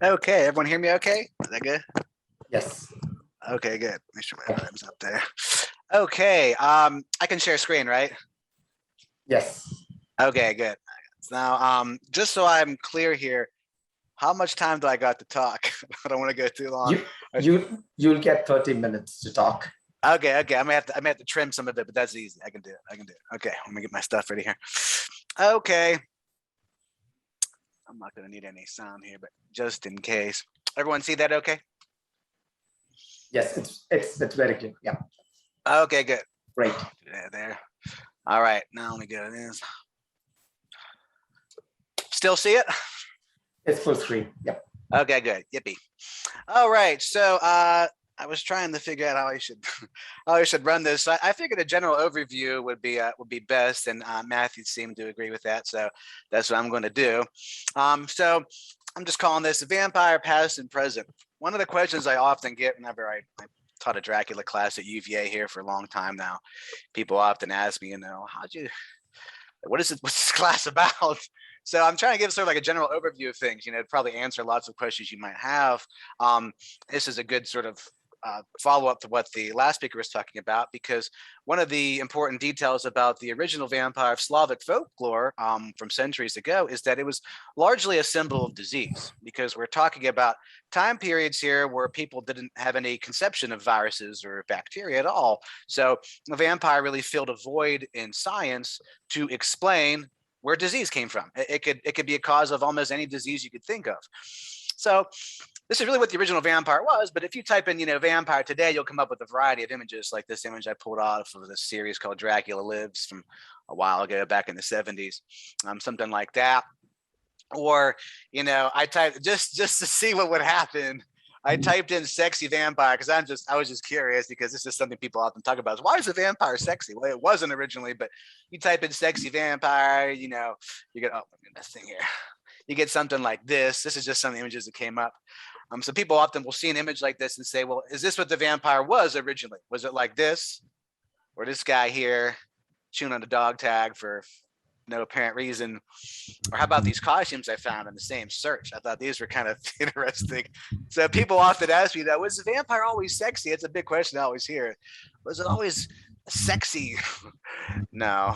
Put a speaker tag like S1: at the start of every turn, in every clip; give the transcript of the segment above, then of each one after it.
S1: Okay, everyone hear me okay? Is that good?
S2: Yes.
S1: Okay, good. Make sure my button's up there. Okay, I can share screen, right?
S2: Yes.
S1: Okay, good. Now, just so I'm clear here, how much time do I got to talk? I don't want to go too long.
S2: You'll get 30 minutes to talk.
S1: Okay, I may have to trim some of it, but that's easy. I can do it. Okay, let me get my stuff ready here. Okay. I'm not gonna need any sound here, but just in case. Everyone see that okay?
S2: Yes, it's very clear. Yeah.
S1: Okay, good.
S2: Great.
S1: There. All right, now let me go to this. Still see it?
S2: It's full screen. Yep.
S1: Okay, good. Yippee. All right, so I was trying to figure out how I should run this. So I figured a general overview would be best, and Matthew seemed to agree with that. So that's what I'm going to do. So I'm just calling this vampire past and present. One of the questions I often get whenever I taught a Dracula class at UVA here for a long time now, people often ask me, what's this class about? So I'm trying to give sort of like a general overview of things, to probably answer lots of questions you might have. This is a good sort of follow-up to what the last speaker was talking about, because one of the important details about the original vampire of Slavic folklore from centuries ago is that it was largely a symbol of disease, because we're talking about time periods here where people didn't have any conception of viruses or bacteria at all. So the vampire really filled a void in science to explain where disease came from. It could be a cause of almost any disease you could think of. So this is really what the original vampire was, but if you type in, vampire today, you'll come up with a variety of images, like this image I pulled off of this series called Dracula Lives from a while ago, back in the 70s, something like that. Or, I typed just to see what would happen. I typed in sexy vampire because I was just curious, because this is something people often talk about. Why is a vampire sexy? Well, it wasn't originally, but you type in sexy vampire, you get, oh, this thing here. You get something like this. This is just some images that came up. So people often will see an image like this and say, well, is this what the vampire was originally? Was it like this? Or this guy here chewing on a dog tag for no apparent reason? Or how about these costumes I found in the same search? I thought these were kind of interesting. So people often ask me that, was the vampire always sexy? It's a big question I always hear. Was it always sexy? No,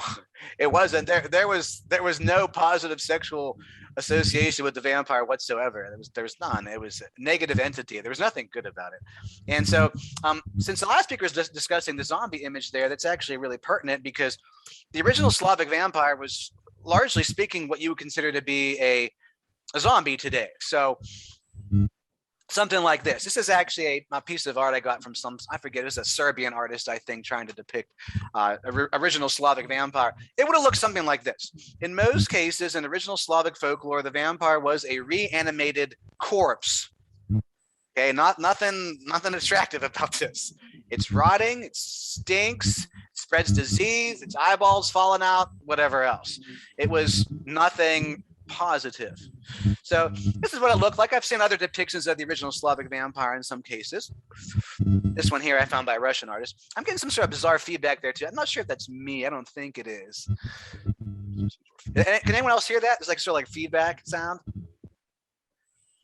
S1: it wasn't. There was no positive sexual association with the vampire whatsoever. There was none. It was a negative entity. There was nothing good about it. And so since the last speaker is discussing the zombie image there, that's actually really pertinent, because the original Slavic vampire was, largely speaking, what you would consider to be a zombie today. So something like this. This is actually a piece of art I got from I forget, it was a Serbian artist, I think, trying to depict original Slavic vampire. It would have looked something like this. In most cases, in original Slavic folklore, the vampire was a reanimated corpse. Okay, nothing attractive about this. It's rotting, it stinks, spreads disease, its eyeballs falling out, whatever else. It was nothing positive. So this is what it looked like. I've seen other depictions of the original Slavic vampire in some cases. This one here I found by a Russian artist. I'm getting some sort of bizarre feedback there too. I'm not sure if that's me. I don't think it is. Can anyone else hear that? There's like sort of like feedback sound.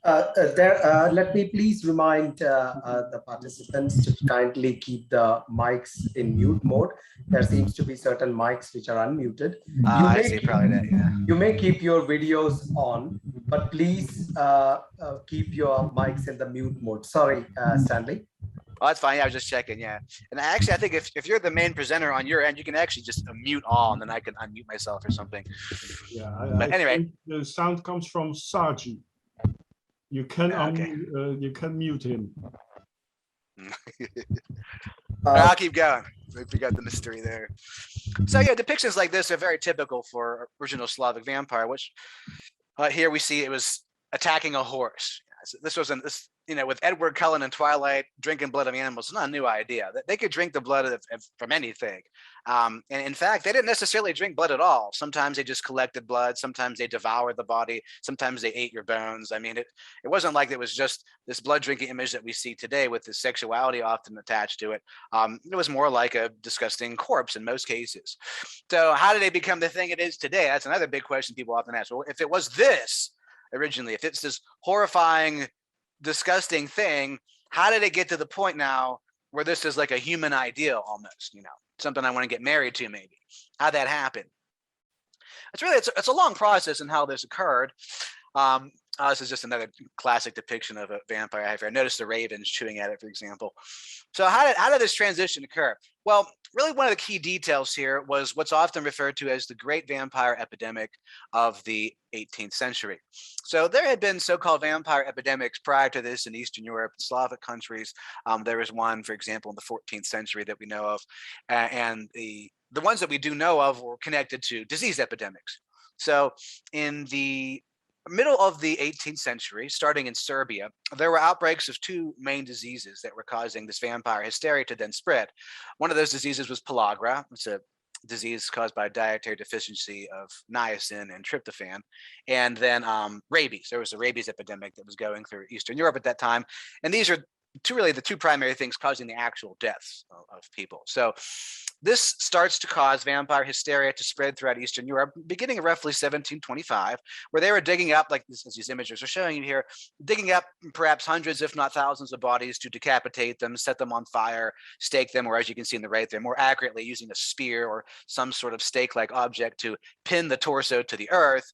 S2: Let me please remind the participants to kindly keep the mics in mute mode. There seems to be certain mics which are unmuted.
S1: I see, probably that, yeah.
S2: You may keep your videos on, but please keep your mics in the mute mode. Sorry, Stanley.
S1: Oh, that's fine. Yeah, I was just checking. Yeah. And actually, I think if you're the main presenter on your end, you can actually just mute all, and then I can unmute myself or something.
S3: Yeah.
S1: But anyway,
S3: the sound comes from Saji. You can you can mute him.
S1: I'll keep going. We got the mystery there. So yeah, depictions like this are very typical for original Slavic vampire, which here we see it was attacking a horse. This wasn't this, with Edward Cullen in Twilight drinking blood of animals. It's not a new idea. They could drink the blood from anything. And in fact, they didn't necessarily drink blood at all. Sometimes they just collected blood. Sometimes they devoured the body. Sometimes they ate your bones. I mean, it wasn't like it was just this blood drinking image that we see today with the sexuality often attached to it. It was more like a disgusting corpse in most cases. So how did they become the thing it is today? That's another big question people often ask. Well, if it was this, originally? If it's this horrifying, disgusting thing, how did it get to the point now where this is like a human ideal almost, you know, something I want to get married to maybe? How'd that happen? It's a long process in how this occurred. This is just another classic depiction of a vampire. I noticed the ravens chewing at it, for example. So how did this transition occur? Well, really one of the key details here was what's often referred to as the Great Vampire Epidemic of the 18th century. So there had been so-called vampire epidemics prior to this in Eastern Europe, Slavic countries. There was one, for example, in the 14th century that we know of, and the ones that we do know of were connected to disease epidemics. So in the middle of the 18th century, starting in Serbia, there were outbreaks of two main diseases that were causing this vampire hysteria to then spread. One of those diseases was pellagra. It's a disease caused by dietary deficiency of niacin and tryptophan. And then rabies. There was a rabies epidemic that was going through Eastern Europe at that time. And these are really the two primary things causing the actual deaths of people. So this starts to cause vampire hysteria to spread throughout Eastern Europe, beginning roughly 1725, where they were digging up, like as these images are showing you here, digging up perhaps hundreds, if not thousands of bodies to decapitate them, set them on fire, stake them, or as you can see in the right there, more accurately using a spear or some sort of stake-like object to pin the torso to the earth.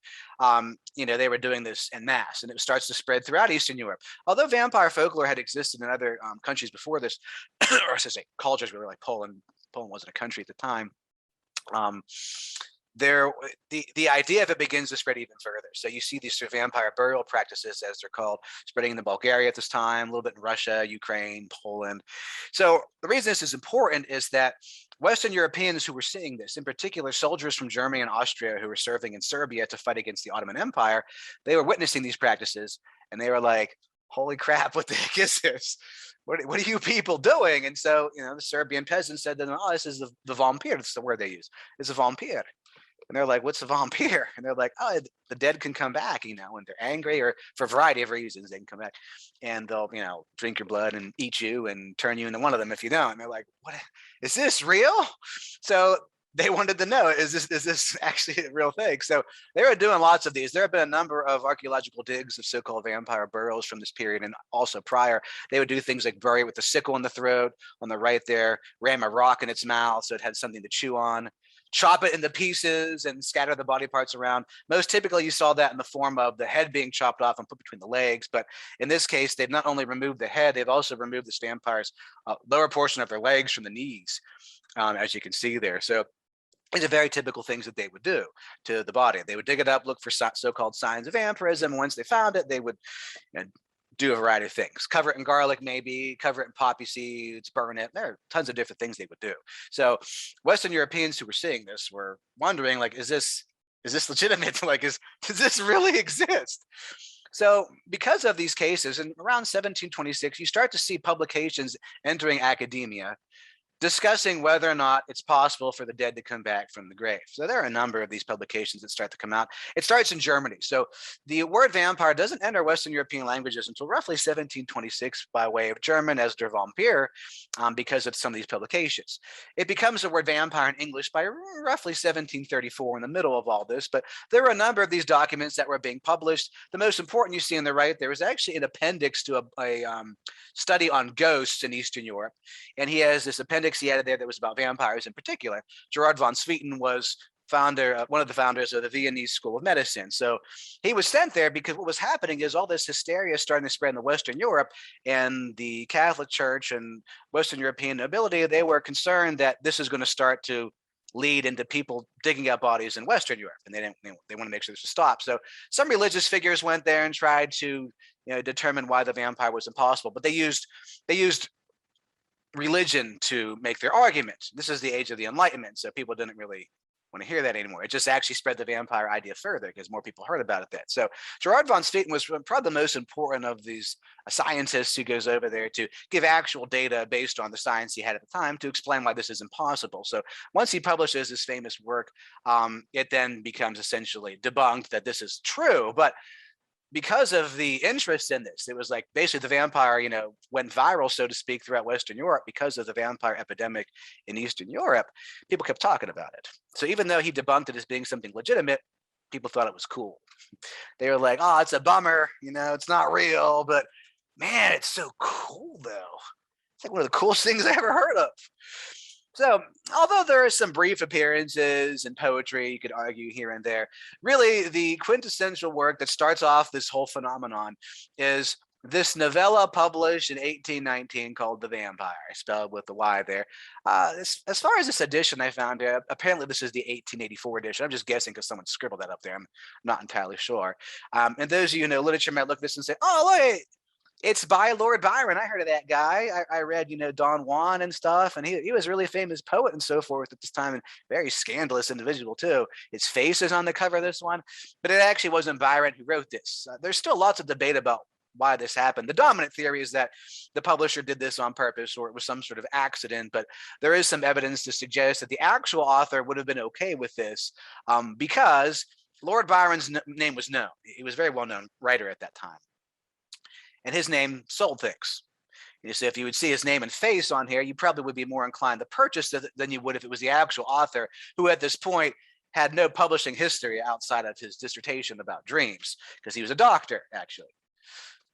S1: You know, they were doing this en masse, and it starts to spread throughout Eastern Europe. Although vampire folklore had existed in other countries before this, or I should say cultures really, like Poland. Poland wasn't a country at the time. The idea of it begins to spread even further. So you see these sort of vampire burial practices, as they're called, spreading in Bulgaria at this time, a little bit in Russia, Ukraine, Poland. So the reason this is important is that Western Europeans who were seeing this, in particular soldiers from Germany and Austria who were serving in Serbia to fight against the Ottoman Empire, they were witnessing these practices, and they were like, holy crap, what the heck is this? What are you people doing? And so, you know, the Serbian peasants said to them, oh, this is the vampire. That's the word they use. It's a vampire. And they're like, what's a vampire? And they're like, oh, the dead can come back, you know, when they're angry or for a variety of reasons, they can come back and they'll, you know, drink your blood and eat you and turn you into one of them if you don't. And they're like, what is this real? So they wanted to know, is this actually a real thing? So they were doing lots of these. There have been a number of archaeological digs of so-called vampire burials from this period and also prior. They would do things like bury it with a sickle in the throat, on the right there, ram a rock in its mouth so it had something to chew on, chop it into pieces and scatter the body parts around. Most typically you saw that in the form of the head being chopped off and put between the legs. But in this case, they've not only removed the head, they've also removed this vampire's lower portion of their legs from the knees, as you can see there. So these are very typical things that they would do to the body. They would dig it up, look for so-called signs of vampirism. Once they found it, they would, you know, do a variety of things. Cover it in garlic, maybe, cover it in poppy seeds, burn it. There are tons of different things they would do. So Western Europeans who were seeing this were wondering, like, is this legitimate? Like, does this really exist? So because of these cases, in around 1726, you start to see publications entering academia discussing whether or not it's possible for the dead to come back from the grave. So there are a number of these publications that start to come out. It starts in Germany. So the word vampire doesn't enter Western European languages until roughly 1726 by way of German as der Vampir, because of some of these publications. It becomes the word vampire in English by roughly 1734 in the middle of all this, but there were a number of these documents that were being published. The most important you see on the right, there was actually an appendix to a study on ghosts in Eastern Europe. And he has this appendix he added there that was about vampires in particular. Gerard von Swieten was one of the founders of the Viennese School of Medicine. So he was sent there because what was happening is all this hysteria starting to spread in the Western Europe, and the Catholic Church and Western European nobility, they were concerned that this is going to start to lead into people digging up bodies in Western Europe, and they want to make sure this would stop. So some religious figures went there and tried to, you know, determine why the vampire was impossible, but they used religion to make their arguments. This is the age of the Enlightenment, so people didn't really want to hear that anymore. It just actually spread the vampire idea further because more people heard about it then. So Gerard von Swieten was probably the most important of these scientists who goes over there to give actual data based on the science he had at the time to explain why this is impossible. So once he publishes this famous work, it then becomes essentially debunked that this is true. But because of the interest in this, it was like basically the vampire, you know, went viral, so to speak, throughout Western Europe because of the vampire epidemic in Eastern Europe. People kept talking about it. So even though he debunked it as being something legitimate, people thought it was cool. They were like, oh, it's a bummer, you know, it's not real, but man, it's so cool though. It's like one of the coolest things I ever heard of. So, although there are some brief appearances in poetry, you could argue here and there, really the quintessential work that starts off this whole phenomenon is this novella published in 1819 called The Vampire, spelled with the Y there. As far as this edition I found, apparently this is the 1884 edition. I'm just guessing because someone scribbled that up there. I'm not entirely sure. And those of you who know literature might look at this and say, oh, look, it's by Lord Byron. I heard of that guy. I read, you know, Don Juan and stuff, and he was a really famous poet and so forth at this time, and very scandalous individual too. His face is on the cover of this one, but it actually wasn't Byron who wrote this. There's still lots of debate about why this happened. The dominant theory is that the publisher did this on purpose or it was some sort of accident, but there is some evidence to suggest that the actual author would have been okay with this because Lord Byron's name was known. He was a very well-known writer at that time. And his name sold things. So if you would see his name and face on here, you probably would be more inclined to purchase it than you would if it was the actual author, who at this point had no publishing history outside of his dissertation about dreams, because he was a doctor, actually.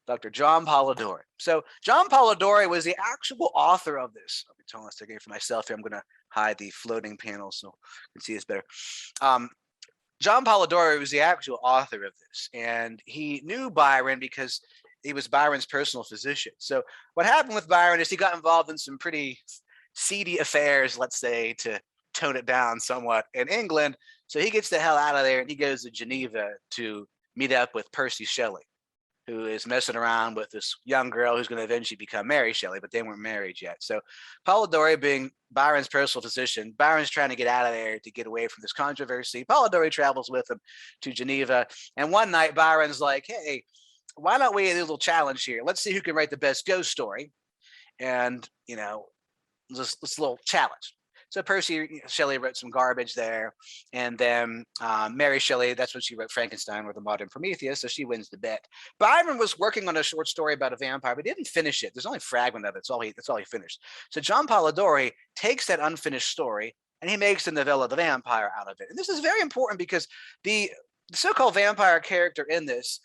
S1: Dr. John Polidori. So John Polidori was the actual author of this. I'll be telling this again for myself here. I'm going to hide the floating panel so you can see this better. John Polidori was the actual author of this, and he knew Byron because he was Byron's personal physician. So what happened with Byron is he got involved in some pretty seedy affairs, let's say, to tone it down somewhat, in England. So he gets the hell out of there and he goes to Geneva to meet up with Percy Shelley, who is messing around with this young girl who's going to eventually become Mary Shelley, but they weren't married yet. So Polidori, being Byron's personal physician, Byron's trying to get out of there to get away from this controversy. Polidori travels with him to Geneva. And one night Byron's like, hey, why don't we do a little challenge here? Let's see who can write the best ghost story. And, you know, this little challenge. So Percy Shelley wrote some garbage there. And then Mary Shelley, that's when she wrote Frankenstein or the Modern Prometheus. So she wins the bet. Byron was working on a short story about a vampire, but he didn't finish it. There's only a fragment of it. That's all he finished. So John Polidori takes that unfinished story and he makes the novella The Vampire out of it. And this is very important because the so-called vampire character in this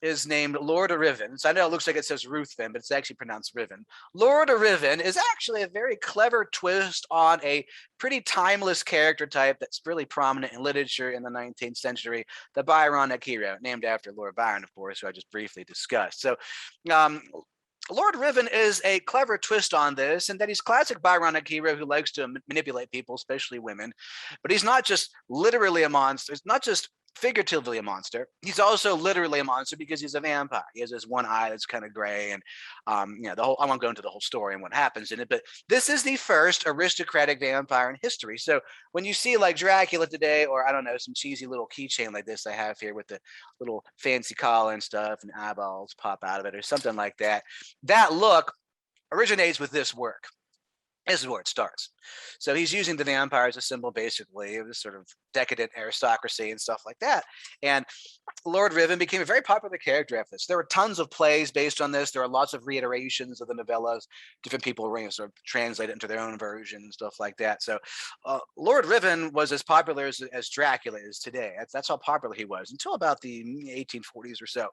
S1: is named Lord Riven. So I know it looks like it says Ruthven, but it's actually pronounced Riven. Lord Riven is actually a very clever twist on a pretty timeless character type that's really prominent in literature in the 19th century, the Byronic hero, named after Lord Byron, of course, who I just briefly discussed. So Lord Riven is a clever twist on this, and that he's classic Byronic hero who likes to manipulate people, especially women. But he's not just literally a monster. It's not just figuratively a monster. He's also literally a monster because he's a vampire. He has this one eye that's kind of gray, and you know, I won't go into the whole story and what happens in it, but this is the first aristocratic vampire in history. So when you see like Dracula today, or I don't know, some cheesy little keychain like this I have here with the little fancy collar and stuff and eyeballs pop out of it or something like that, that look originates with this work. This is where it starts. So he's using the vampire as a symbol, basically, of this sort of decadent aristocracy and stuff like that. And Lord Riven became a very popular character after this. There were tons of plays based on this. There are lots of reiterations of the novellas. Different people sort of translate it into their own version and stuff like that. So Lord Riven was as popular as Dracula is today. That's how popular he was until about the 1840s or so.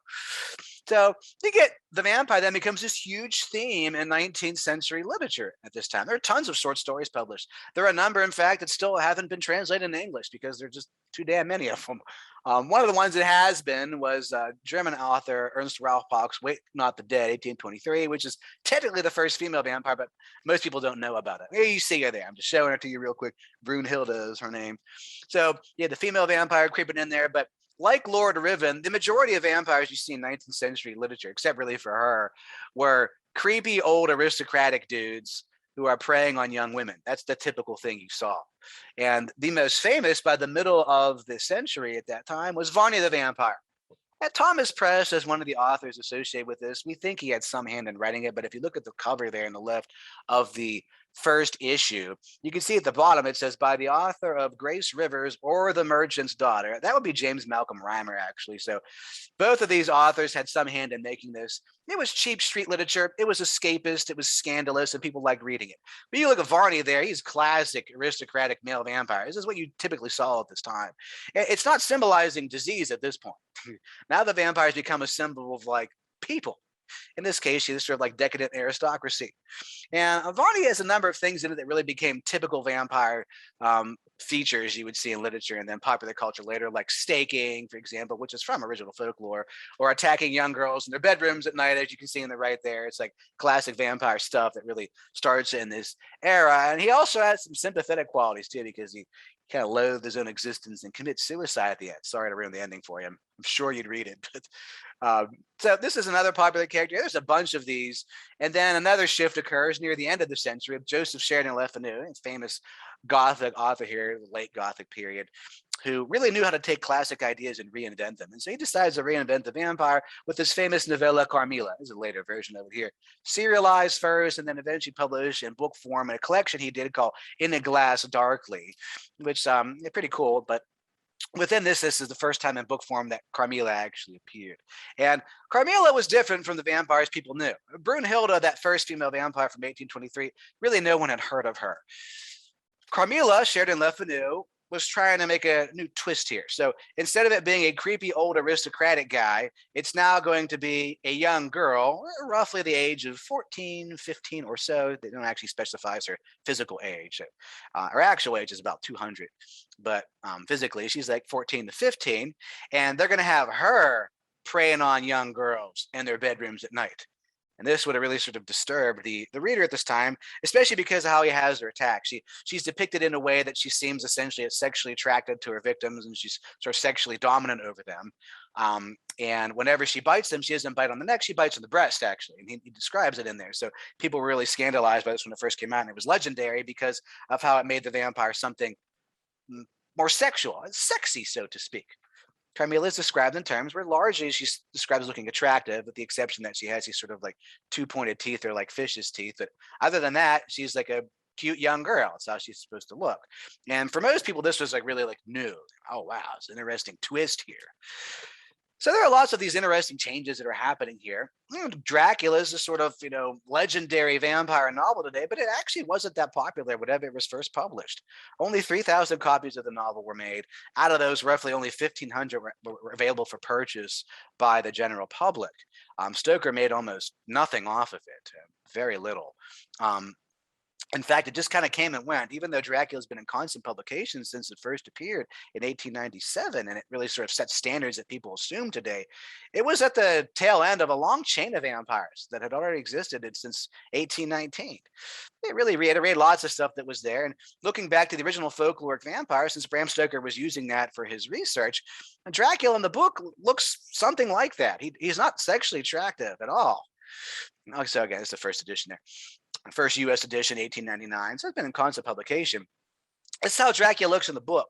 S1: So you get the vampire then becomes this huge theme in 19th century literature at this time. There are tons of short stories published. There are a number, in fact, that still haven't been translated into English because there's just too damn many of them. One of the ones that has been was German author Ernst Ralph Bach's Wait Not the Dead, 1823, which is technically the first female vampire, but most people don't know about it. Here you see her there. I'm just showing her to you real quick. Brunhilde is her name. So yeah, the female vampire creeping in there, but like Lord Riven, the majority of vampires you see in 19th century literature, except really for her, were creepy old aristocratic dudes who are preying on young women. That's the typical thing you saw. And the most famous by the middle of the century at that time was Varney the Vampire. And Thomas Press is one of the authors associated with this. We think he had some hand in writing it, but if you look at the cover there on the left of the first issue, you can see at the bottom it says by the author of Grace Rivers or The Merchant's Daughter. That would be James Malcolm Rymer, actually. So both of these authors had some hand in making this. It was cheap street literature. It was escapist. It was scandalous, and people liked reading it. But you look at Varney there, he's classic aristocratic male vampire. This is what you typically saw at this time. It's not symbolizing disease at this point. Now the vampires become a symbol of like people. In this case, she's sort of like decadent aristocracy. And Varney has a number of things in it that really became typical vampire features you would see in literature and then popular culture later, like staking, for example, which is from original folklore, or attacking young girls in their bedrooms at night, as you can see in the right there. It's like classic vampire stuff that really starts in this era. And he also has some sympathetic qualities too, because he kind of loathed his own existence and commits suicide at the end. Sorry to ruin the ending for you. I'm sure you'd read it, but so this is another popular character. There's a bunch of these. And then another shift occurs near the end of the century with Joseph Sheridan Le Fanu, famous Gothic author here, the late Gothic period, who really knew how to take classic ideas and reinvent them. And so he decides to reinvent the vampire with this famous novella Carmilla. This is a later version of it here. Serialized first and then eventually published in book form in a collection he did called In a Glass Darkly, which is pretty cool. But within this is the first time in book form that Carmilla actually appeared. And Carmilla was different from the vampires people knew. Brunhilde, that first female vampire from 1823, really no one had heard of her. Carmilla, Sheridan Le Fanu, was trying to make a new twist here. So instead of it being a creepy old aristocratic guy, it's now going to be a young girl, roughly the age of 14, 15 or so. They don't actually specify her physical age. Her actual age is about 200, but physically she's like 14 to 15, and they're going to have her preying on young girls in their bedrooms at night. And this would have really sort of disturbed the reader at this time, especially because of how he has her attack. She's depicted in a way that she seems essentially sexually attracted to her victims, and she's sort of sexually dominant over them. And whenever she bites them, she doesn't bite on the neck, she bites on the breast, actually. And he describes it in there. So people were really scandalized by this when it first came out, and it was legendary because of how it made the vampire something more sexual, sexy, so to speak. Carmilla is described in terms where largely she's described as looking attractive, with the exception that she has these sort of like two-pointed teeth or like fish's teeth. But other than that, she's like a cute young girl. That's how she's supposed to look. And for most people, this was like really like new. Oh, wow, it's an interesting twist here. So there are lots of these interesting changes that are happening here. Dracula is a sort of, legendary vampire novel today, but it actually wasn't that popular whenever it was first published. Only 3,000 copies of the novel were made. Out of those, roughly only 1,500 were available for purchase by the general public. Stoker made almost nothing off of it, very little. In fact, it just kind of came and went, even though Dracula's been in constant publication since it first appeared in 1897, and it really sort of set standards that people assume today. It was at the tail end of a long chain of vampires that had already existed since 1819. It really reiterated lots of stuff that was there. And looking back to the original folkloric vampire, since Bram Stoker was using that for his research, Dracula in the book looks something like that. He's not sexually attractive at all. So again, it's the first edition there. First U.S. edition, 1899. So it's been in constant publication. That's how Dracula looks in the book.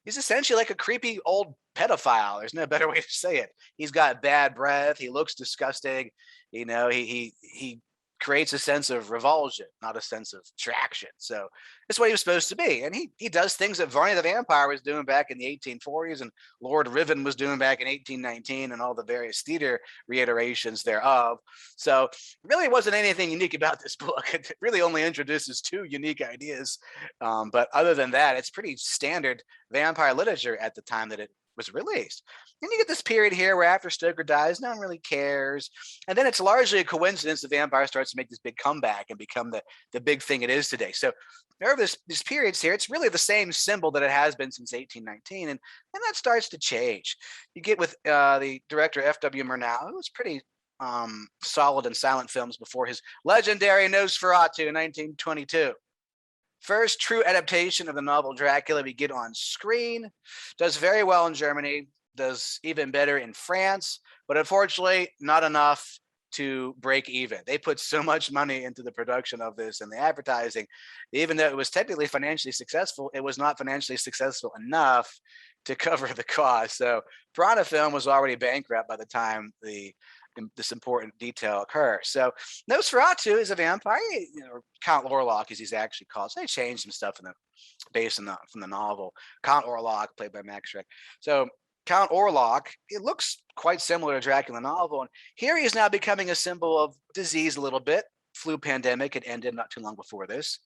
S1: He's essentially like a creepy old pedophile. There's no better way to say it. He's got bad breath. He looks disgusting. He creates a sense of revulsion, not a sense of attraction. So that's what he was supposed to be. And he does things that Varney the Vampire was doing back in the 1840s and Lord Riven was doing back in 1819 and all the various theater reiterations thereof. So really wasn't anything unique about this book. It really only introduces two unique ideas. But other than that, it's pretty standard vampire literature at the time that it was released. And you get this period here where after Stoker dies, no one really cares. And then it's largely a coincidence the vampire starts to make this big comeback and become the big thing it is today. So over these periods here, it's really the same symbol that it has been since 1819. And that starts to change. You get with the director F.W. Murnau, who was pretty solid in silent films before his legendary Nosferatu in 1922. First true adaptation of the novel Dracula we get on screen. Does very well in Germany, does even better in France, but unfortunately not enough to break even. They put so much money into the production of this and the advertising. Even though it was technically financially successful, it was not financially successful enough to cover the cost. So Piranha Film was already bankrupt by the time this important detail occurs. So Nosferatu is a vampire, or Count Orlok as he's actually called. So they changed some stuff from the novel. Count Orlok, played by Max Schreck. So Count Orlok, it looks quite similar to Dracula novel. And here he is now becoming a symbol of disease a little bit. Flu pandemic had ended not too long before this.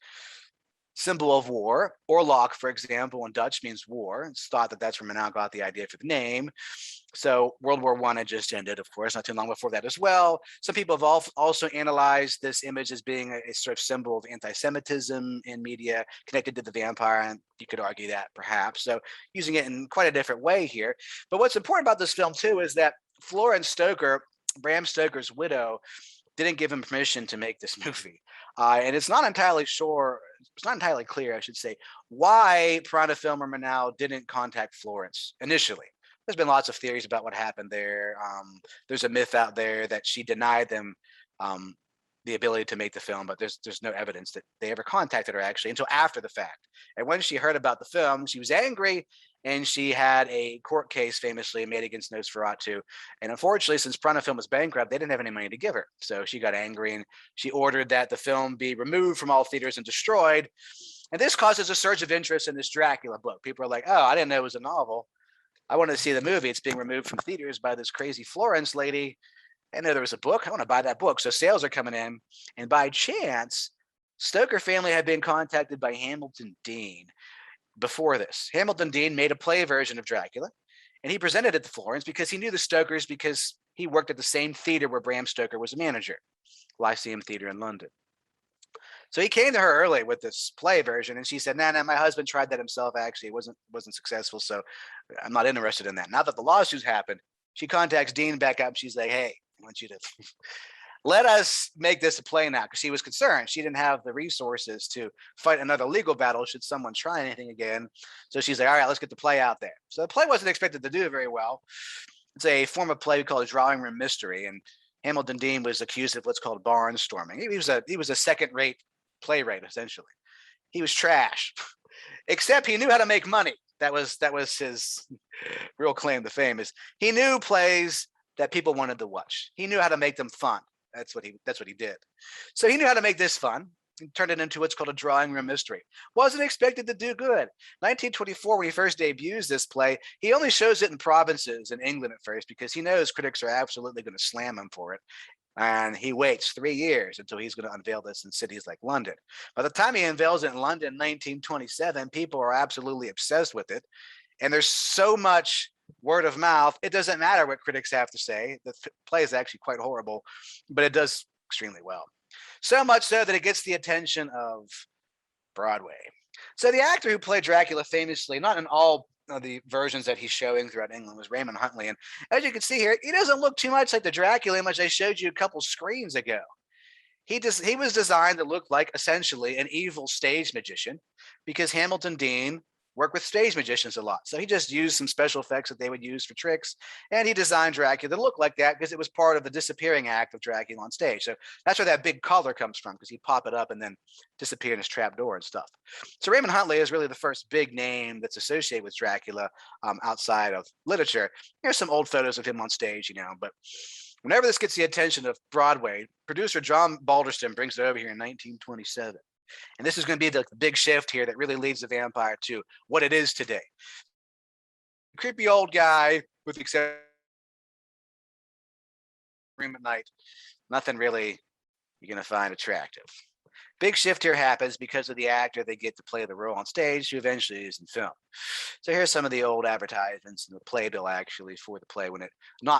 S1: Symbol of war. Orlok, for example, in Dutch means war. It's thought that that's where Manaus got the idea for the name. So World War I had just ended, of course, not too long before that as well. Some people have also analyzed this image as being a sort of symbol of anti-Semitism in media connected to the vampire, and you could argue that perhaps. So using it in quite a different way here. But what's important about this film too is that Florence Stoker, Bram Stoker's widow, didn't give him permission to make this movie. And it's not entirely clear, I should say, why Piranha Film or Manaus didn't contact Florence initially. There's been lots of theories about what happened there. There's a myth out there that she denied them the ability to make the film, but there's no evidence that they ever contacted her actually until after the fact. And when she heard about the film, she was angry, and she had a court case famously made against Nosferatu. And unfortunately, since Piranha Film was bankrupt, they didn't have any money to give her. So she got angry, and she ordered that the film be removed from all theaters and destroyed. And this causes a surge of interest in this Dracula book. People are like, oh, I didn't know it was a novel. I wanted to see the movie. It's being removed from theaters by this crazy Florence lady. I know there was a book. I want to buy that book. So sales are coming in. And by chance, Stoker family had been contacted by Hamilton Dean before this. Hamilton Dean made a play version of Dracula, and he presented it to Florence because he knew the Stokers because he worked at the same theater where Bram Stoker was a manager, Lyceum Theater in London. So he came to her early with this play version, and she said, "No, my husband tried that himself. Actually, it wasn't successful, so I'm not interested in that." Now that the lawsuits happened, she contacts Dean back up. She's like, "Hey, I want you to let us make this a play now," because she was concerned. She didn't have the resources to fight another legal battle should someone try anything again. So she's like, "All right, let's get the play out there." So the play wasn't expected to do very well. It's a form of play we call a drawing room mystery, and Hamilton Dean was accused of what's called barnstorming. He was a second-rate playwright, essentially. He was trash, except he knew how to make money. That was his real claim to fame. Is he knew plays that people wanted to watch. He knew how to make them fun. That's what he did. So he knew how to make this fun and turned it into what's called a drawing room mystery. Wasn't expected to do good. 1924, when he first debuts this play, he only shows it in provinces in England at first because he knows critics are absolutely going to slam him for it. And he waits 3 years until he's going to unveil this in cities like London. By the time he unveils it in London in 1927, people are absolutely obsessed with it. And there's so much word of mouth, it doesn't matter what critics have to say. The play is actually quite horrible, but it does extremely well. So much so that it gets the attention of Broadway. So the actor who played Dracula famously, not in all of the versions that he's showing throughout England, was Raymond Huntley. And as you can see here, he doesn't look too much like the Dracula image I showed you a couple screens ago. He was designed to look like essentially an evil stage magician because Hamilton Dean worked with stage magicians a lot. So he just used some special effects that they would use for tricks. And he designed Dracula to look like that because it was part of the disappearing act of Dracula on stage. So that's where that big collar comes from, because he'd pop it up and then disappear in his trap door and stuff. So Raymond Huntley is really the first big name that's associated with Dracula outside of literature. There's some old photos of him on stage, but whenever this gets the attention of Broadway, producer John Balderston brings it over here in 1927. And this is going to be the big shift here that really leads the vampire to what it is today. Creepy old guy with the exception room at night. Nothing really you're going to find attractive. Big shift here happens because of the actor they get to play the role on stage, who eventually is in film. So here's some of the old advertisements and the playbill actually for the play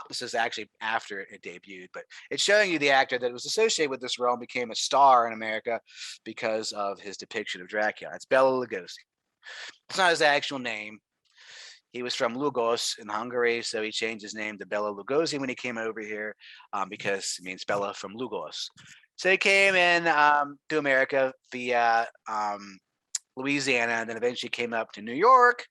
S1: this is actually after it debuted, but it's showing you the actor that was associated with this role and became a star in America because of his depiction of Dracula. It's Bela Lugosi. It's not his actual name. He was from Lugos in Hungary, so he changed his name to Bela Lugosi when he came over here because it means Bela from Lugos. So he came in to America via Louisiana, and then eventually came up to New York,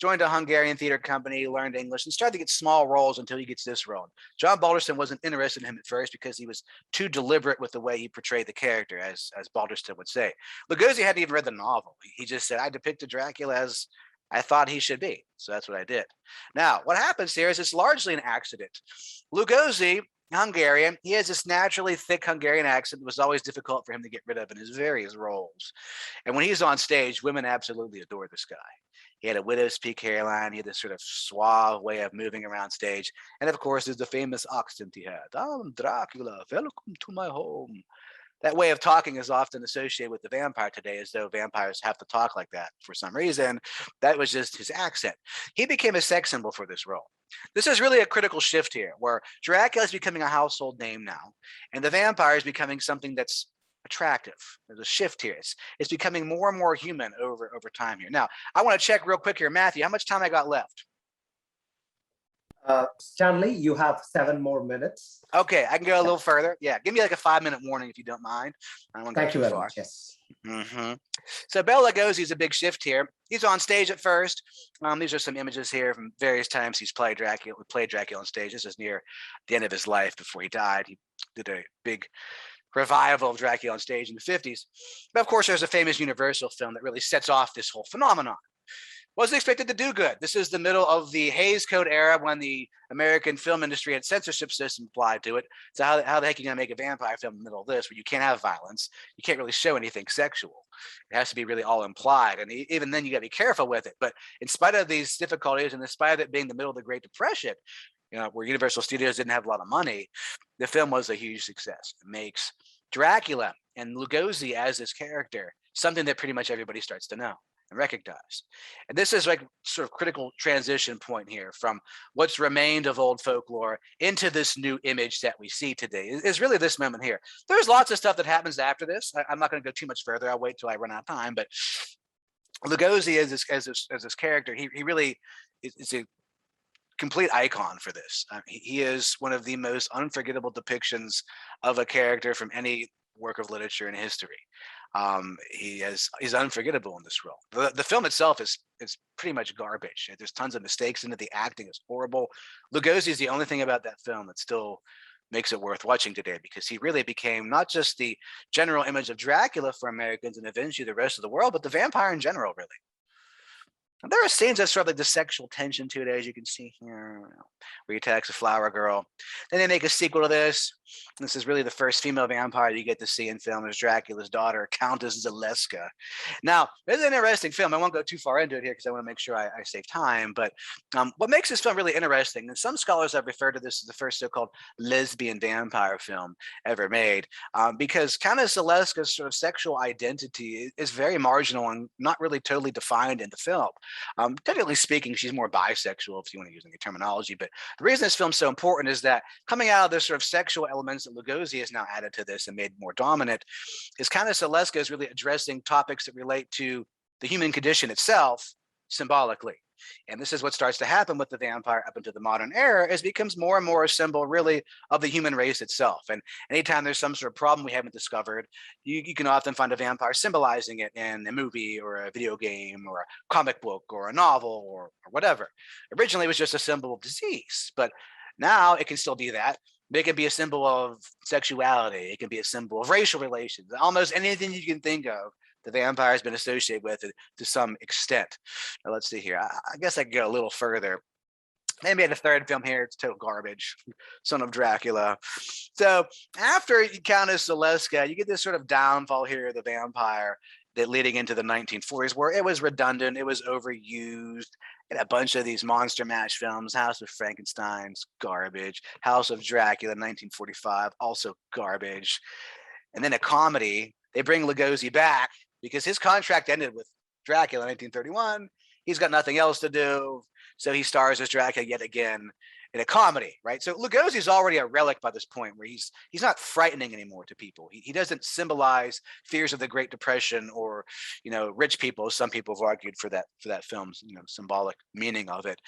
S1: joined a Hungarian theater company, learned English, and started to get small roles until he gets this role. John Balderston wasn't interested in him at first because he was too deliberate with the way he portrayed the character, as Balderston would say. Lugosi hadn't even read the novel. He just said, I depicted Dracula as I thought he should be. So that's what I did. Now, what happens here is it's largely an accident. Lugosi, Hungarian, he has this naturally thick Hungarian accent that was always difficult for him to get rid of in his various roles. And when he's on stage, women absolutely adore this guy. He had a widow's peak hairline. He had this sort of suave way of moving around stage. And of course, there's the famous accent he had. I'm Dracula, welcome to my home. That way of talking is often associated with the vampire today, as though vampires have to talk like that for some reason. That was just his accent. He became a sex symbol for this role. This is really a critical shift here, where Dracula is becoming a household name now, and the vampire is becoming something that's attractive. There's a shift here. It's becoming more and more human over time here. Now, I want to check real quick here, Matthew, how much time I got left?
S2: Stanley, you have 7 more minutes.
S1: Okay, I can go a little further. Yeah, give me like a 5-minute warning if you don't mind. I don't want to go
S2: Thank you
S1: too
S2: very
S1: far.
S2: much. Yes.
S1: So Bela Lugosi is a big shift here. He's on stage at first. These are some images here from various times he's played Dracula. On stage. This is near the end of his life before he died. He did a big revival of Dracula on stage in the 50s. But of course, there's a famous Universal film that really sets off this whole phenomenon. Wasn't expected to do good. This is the middle of the Hays Code era, when the American film industry had censorship system applied to it. So how the heck are you gonna make a vampire film in the middle of this, where you can't have violence? You can't really show anything sexual. It has to be really all implied. And even then you gotta be careful with it. But in spite of these difficulties, and in spite of it being the middle of the Great Depression, where Universal Studios didn't have a lot of money, the film was a huge success. It makes Dracula and Lugosi as this character something that pretty much everybody starts to know and recognize. And this is like sort of critical transition point here from what's remained of old folklore into this new image that we see today. Is really this moment here. There's lots of stuff that happens after this. I'm not going to go too much further. I'll wait till I run out of time. But Lugosi as this character, he really is a complete icon for this. He is one of the most unforgettable depictions of a character from any work of literature in history. He's unforgettable in this role. The film itself is pretty much garbage. There's tons of mistakes in it. The acting is horrible. Lugosi is the only thing about that film that still makes it worth watching today, because he really became not just the general image of Dracula for Americans and eventually the rest of the world, but the vampire in general, really. And there are scenes that sort of like the sexual tension to it, as you can see here, where he attacks a flower girl. Then they make a sequel to this. This is really the first female vampire you get to see in film, is Dracula's daughter, Countess Zaleska. Now, this is an interesting film. I won't go too far into it here because I want to make sure I save time. But what makes this film really interesting, and some scholars have referred to this as the first so-called lesbian vampire film ever made, because Countess Zaleska's sort of sexual identity is very marginal and not really totally defined in the film. Technically speaking, she's more bisexual, if you want to use any terminology. But the reason this film's so important is that coming out of this sort of sexual elements that Lugosi has now added to this and made more dominant, is Countess Zaleska is really addressing topics that relate to the human condition itself symbolically. And this is what starts to happen with the vampire up into the modern era, is becomes more and more a symbol really of the human race itself. And anytime there's some sort of problem we haven't discovered, you can often find a vampire symbolizing it in a movie or a video game or a comic book or a novel or whatever. Originally, it was just a symbol of disease, but now it can still be that. It can be a symbol of sexuality. It can be a symbol of racial relations. Almost anything you can think of, the vampire has been associated with it to some extent. Now, let's see here. I guess I could go a little further. They made a third film here. It's total garbage. Son of Dracula. So after Countess Zaleska, you get this sort of downfall here of the vampire that leading into the 1940s, where it was redundant, it was overused. And a bunch of these monster mash films, House of Frankenstein's garbage, House of Dracula, 1945, also garbage. And then a comedy, they bring Lugosi back because his contract ended with Dracula in 1931. He's got nothing else to do. So he stars as Dracula yet again in a comedy, right? So Lugosi's already a relic by this point, where he's not frightening anymore to people. He doesn't symbolize fears of the Great Depression or, rich people. Some people have argued for that film's, symbolic meaning of it.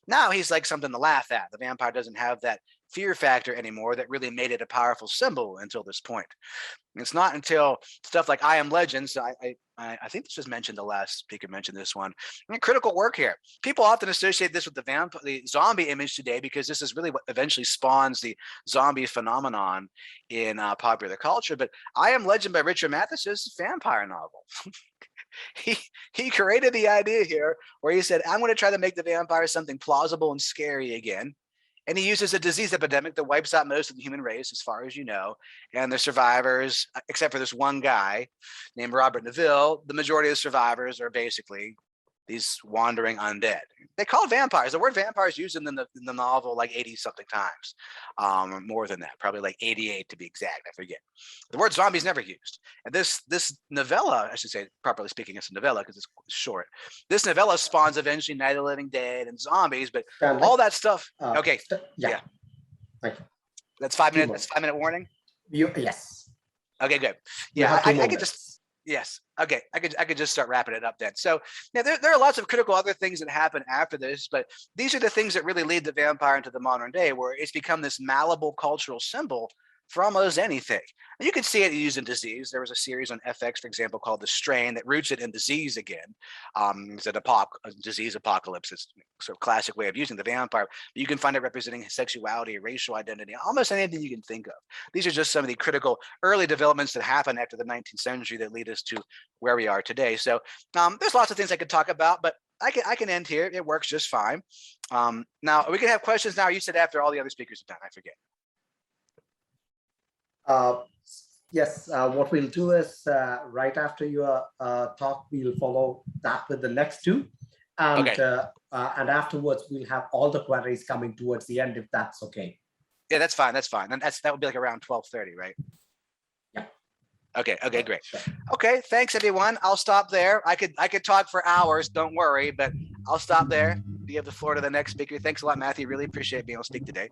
S1: Now he's like something to laugh at. The vampire doesn't have that fear factor anymore that really made it a powerful symbol until this point. It's not until stuff like I Am Legend. So I think this was mentioned, the last speaker mentioned this one. I mean, critical work here. People often associate this with the zombie image today because this is really what eventually spawns the zombie phenomenon in popular culture. But I Am Legend by Richard Matheson is a vampire novel. He created the idea here where he said, I'm going to try to make the vampire something plausible and scary again. And he uses a disease epidemic that wipes out most of the human race, as far as you know, and the survivors, except for this one guy named Robert Neville, the majority of the survivors are basically these wandering undead. They call it vampires. The word vampire is used in the novel like 80 something times, more than that, probably like 88 to be exact. I forget. The word zombie is never used. And this novella, I should say, properly speaking, it's a novella because it's short. This novella spawns eventually Night of the Living Dead and zombies, but all that stuff. Okay.
S2: Yeah. Thank you.
S1: That's 5 minutes. That's 5 minute warning.
S2: Yes.
S1: Okay, good. Yeah, I could just. Yes. Okay. I could just start wrapping it up then. So now there are lots of critical other things that happen after this, but these are the things that really lead the vampire into the modern day, where it's become this malleable cultural symbol for almost anything. And you can see it used in disease. There was a series on FX, for example, called The Strain that roots it in disease again. It's a disease apocalypse. It's sort of classic way of using the vampire. But you can find it representing sexuality, racial identity, almost anything you can think of. These are just some of the critical early developments that happened after the 19th century that lead us to where we are today. So there's lots of things I could talk about, but I can end here. It works just fine. Now we can have questions now. You said after all the other speakers have done, I forget.
S2: Yes, what we'll do is right after your talk, we'll follow that with the next two. And, okay. And afterwards, we'll have all the queries coming towards the end, if that's okay.
S1: Yeah, that's fine. That's fine. And that would be like around 12:30, right?
S2: Yeah.
S1: Okay, great. Sure. Okay, thanks everyone. I'll stop there. I could talk for hours, don't worry, but I'll stop there. You have the floor to the next speaker. Thanks a lot, Matthew. Really appreciate being able to speak today.